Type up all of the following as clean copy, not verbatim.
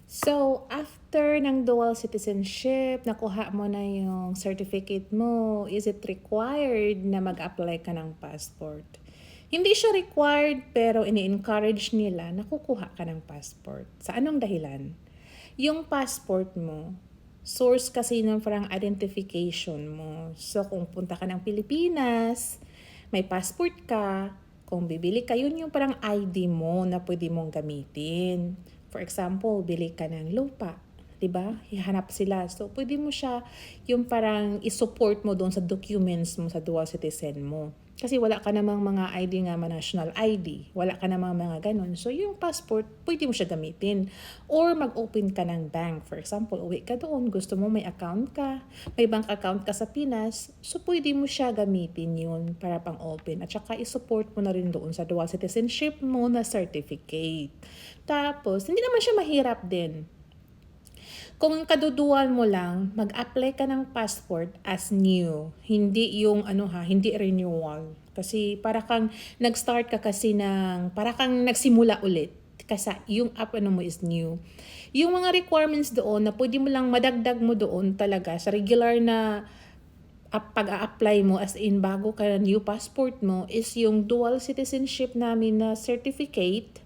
So, after ng dual citizenship, nakuha mo na yung certificate mo, is it required na mag-apply ka ng passport? Hindi siya required pero ini-encourage nila na kukuha ka ng passport. Sa anong dahilan? Yung passport mo, source kasi ng parang identification mo. So, kung punta ka ng Pilipinas, may passport ka, kung bibili ka, yun yung parang ID mo na pwede mong gamitin. For example, bili ka ng lupa, 'di ba? Hihanap sila. So, pwede mo siya yung parang i-support mo doon sa documents mo sa dual citizen mo. Kasi wala ka namang mga ID nga, national ID. Wala ka namang mga ganun. So, yung passport, pwede mo siya gamitin. Or mag-open ka ng bank. For example, uwi ka doon, gusto mo may account ka, may bank account ka sa Pinas, so pwede mo siya gamitin yun para pang-open. At saka i-support mo na rin doon sa dual citizenship mo na certificate. Tapos, hindi naman siya mahirap din. Kung kadudual mo lang, mag-apply ka ng passport as new. Hindi yung hindi renewal. Kasi para kang nag-start ka kasi para kang nagsimula ulit. Kasi yung mo is new. Yung mga requirements doon na pwede mo lang madagdag mo doon talaga sa regular na pag-a-apply mo as in bago ka new passport mo is yung dual citizenship namin na certificate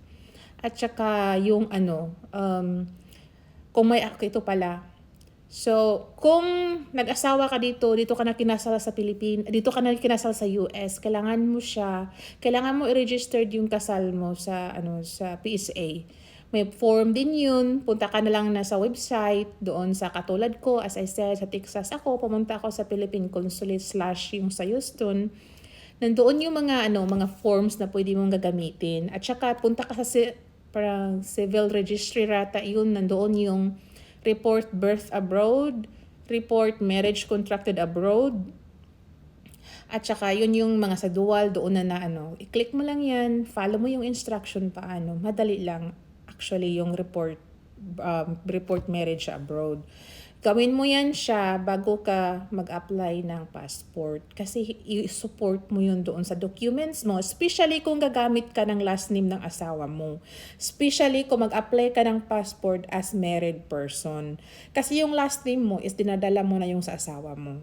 at saka yung kung may ito pala. So, kung nag-asawa ka dito ka na kinasal sa dito ka na kinasal sa US, kailangan mo i-registered yung kasal mo sa PSA. May form din yun. Punta ka na lang na sa website, doon sa katulad ko, as I said, sa Texas pumunta ako sa Philippine Consulate / yung sa Houston. Nandoon yung mga forms na pwede mong gagamitin. At saka punta ka sa parang civil registry rata yun, nandoon yung report birth abroad, report marriage contracted abroad, at saka yun yung mga sa dual doon na i-click mo lang yan, follow mo yung instruction paano, madali lang actually yung report marriage abroad. Gawin mo yan siya bago ka mag-apply ng passport. Kasi i-support mo yun doon sa documents mo. Especially kung gagamit ka ng last name ng asawa mo. Especially kung mag-apply ka ng passport as married person. Kasi yung last name mo is dinadala mo na yung sa asawa mo.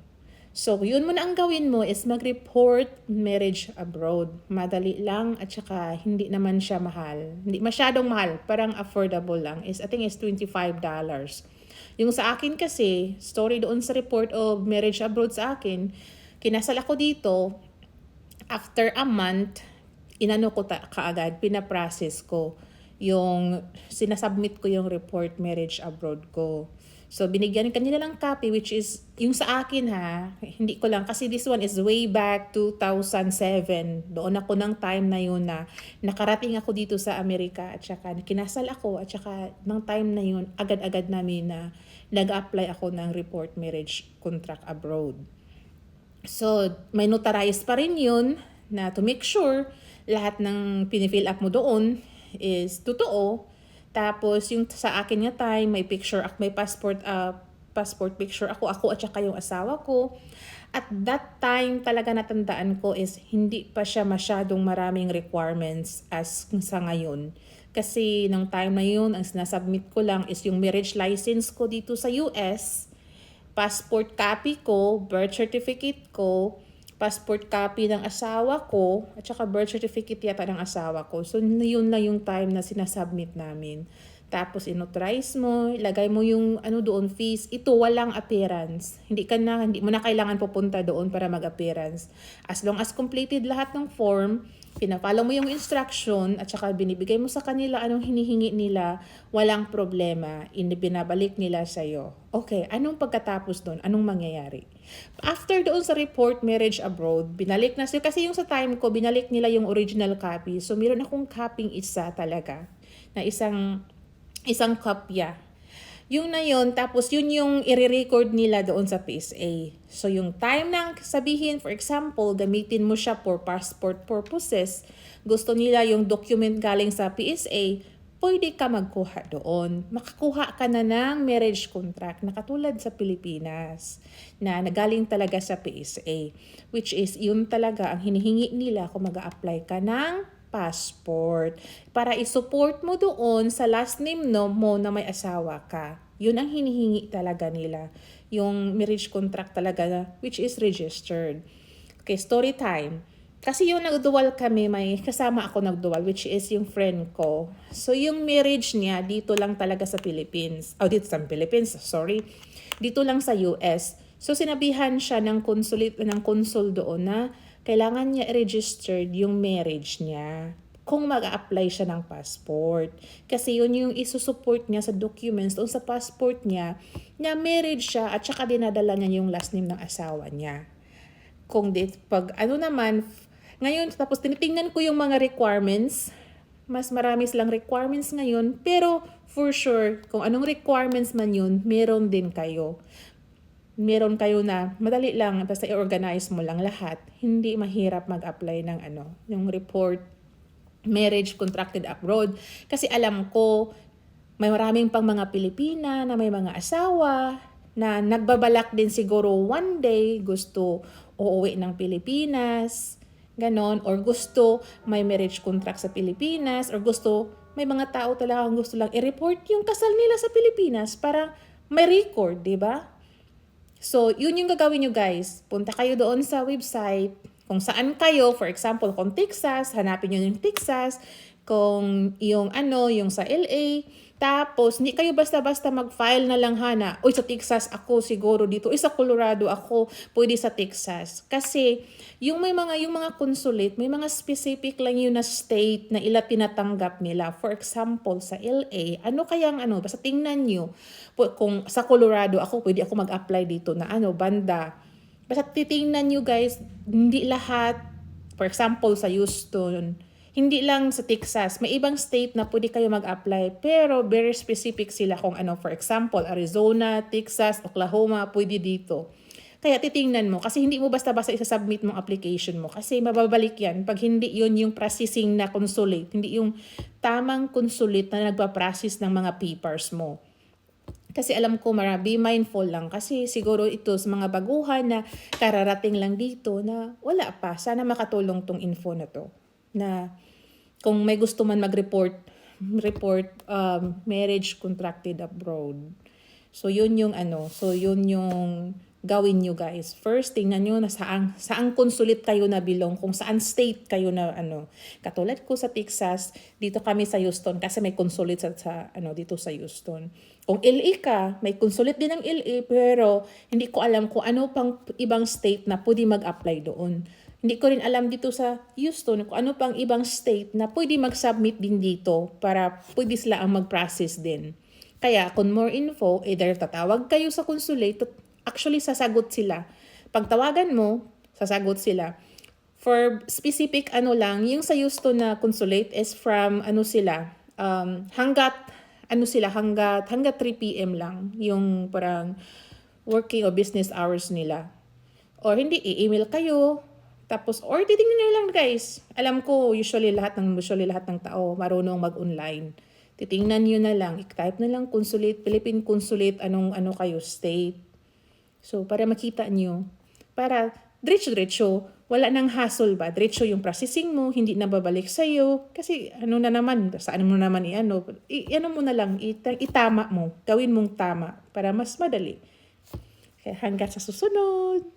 So, yun mo na ang gawin mo is mag-report marriage abroad. Madali lang at saka hindi naman siya mahal. Hindi masyadong mahal. Parang affordable lang. I think is $25. Yung sa akin kasi, story doon sa report of marriage abroad sa akin, kinasal ako dito, after a month, kaagad, pinaprocess ko yung sinasubmit ko yung report marriage abroad ko. So, binigyan kanila ng copy which is, yung sa akin hindi ko lang, kasi this one is way back 2007. Doon ako ng time na yun na nakarating ako dito sa Amerika at saka kinasal ako at saka ng time na yun, agad-agad namin na nag-apply ako ng report marriage contract abroad. So, may notarize pa rin yun na to make sure lahat ng pinifill up mo doon is totoo. Tapos, yung sa akin nga time, may picture, may passport picture ako at saka yung asawa ko. At that time, talaga natandaan ko is hindi pa siya masyadong maraming requirements as sa ngayon. Kasi nung time na yun, ang sinasubmit ko lang is yung marriage license ko dito sa US, passport copy ko, birth certificate ko, passport copy ng asawa ko, at saka birth certificate yata ng asawa ko. So, yun lang yung time na sinasubmit namin. Tapos, inauthorize mo, ilagay mo yung doon fees. Ito, walang appearance. Hindi mo na kailangan pupunta doon para mag-appearance. As long as completed lahat ng form, pinapalo mo yung instruction at saka binibigay mo sa kanila anong hinihingi nila, walang problema, binabalik nila sa'yo. Okay, anong pagkatapos doon? Anong mangyayari? After doon sa report marriage abroad, binalik na sila, kasi yung sa time ko, binalik nila yung original copy. So, meron akong copying isa talaga, na isang kopya. Yung na yun, tapos yun yung i-record nila doon sa PSA. So, yung time na sabihin, for example, gamitin mo siya for passport purposes, gusto nila yung document galing sa PSA, pwede ka magkuha doon. Makakuha ka na ng marriage contract na katulad sa Pilipinas na nagaling talaga sa PSA. Which is, yun talaga ang hinihingi nila kung mag-a-apply ka ng passport para isupport mo doon sa last name no mo na may asawa ka. Yun ang hinihingi talaga nila. Yung marriage contract talaga na, which is registered. Okay, story time. Kasi yung nagdual kami, may kasama ako nagdual, which is yung friend ko. So yung marriage niya, dito lang talaga sa Philippines. Dito sa Philippines, sorry. Dito lang sa US. So sinabihan siya ng consul doon na kailangan niya i-registered yung marriage niya kung mag-a-apply siya ng passport. Kasi yun yung isusupport niya sa documents doon sa passport niya na married siya at saka dinadala niya yung last name ng asawa niya. Kung pag ngayon, tapos tinitingnan ko yung mga requirements. Mas marami silang requirements ngayon. Pero for sure, kung anong requirements man yun, meron din kayo. Meron kayo na madali lang, basta i-organize mo lang lahat. Hindi mahirap mag-apply ng yung report, marriage contracted abroad. Kasi alam ko, may maraming pang mga Pilipina na may mga asawa na nagbabalak din siguro one day gusto uuwi ng Pilipinas, ganon, or gusto may marriage contract sa Pilipinas, or may mga tao talagang gusto lang i-report yung kasal nila sa Pilipinas para may record, di ba? So, yun yung gagawin nyo guys. Punta kayo doon sa website, kung saan kayo, for example, kung Texas, hanapin nyo yung Texas, kung yung yung sa LA, tapos, hindi kayo basta-basta mag-file na lang hana. Uy, sa Texas ako siguro dito. Uy, sa Colorado ako, pwede sa Texas. Kasi, yung mga consulate, may mga specific lang yun na state na tinatanggap nila. For example, sa LA, basta tingnan nyo. Kung sa Colorado ako, pwede ako mag-apply dito na banda. Basta titingnan nyo guys, hindi lahat, for example, sa Houston, hindi lang sa Texas, may ibang state na pwede kayo mag-apply, pero very specific sila kung for example, Arizona, Texas, Oklahoma, pwede dito. Kaya titingnan mo, kasi hindi mo basta-basta isa-submit mong application mo, kasi mababalik yan pag hindi yun yung processing na consulate, hindi yung tamang consulate na nagpa-process ng mga papers mo. Kasi alam ko be mindful lang kasi siguro ito sa mga baguhan na kararating lang dito na wala pa. Sana makatulong tong info na to. Na kung may gusto man mag-report marriage contracted abroad. So yun yung gawin nyo guys. First, tingnan nyo na saang consulate kayo na belong, kung saan state kayo na Katulad ko sa Texas, dito kami sa Houston kasi may consulate sa dito sa Houston. Kung LA ka, may consulate din ng LA pero hindi ko alam kung ano pang ibang state na pwede mag-apply doon. Hindi ko rin alam dito sa Houston kung ano pang ibang state na pwede mag-submit din dito para pwede sila ang mag-process din. Kaya kung more info, either tatawag kayo sa consulate, actually sasagot sila. Pag tawagan mo, sasagot sila. For specific lang, yung sa Houston na consulate is from hanggat 3 PM lang yung parang working o business hours nila. Or hindi, i-email kayo. Tapos, or titingnan nyo lang guys. Alam ko, usually lahat ng tao marunong mag-online. Titingnan nyo na lang, i-type na lang consulate, Philippine consulate, anong kayo, state. So, para makita nyo, para diretso-diretso, wala nang hassle ba? Diretso yung processing mo, hindi na babalik sa'yo. Kasi saan mo naman mo na lang, itama mo, gawin mong tama para mas madali. Kaya hanggang sa susunod.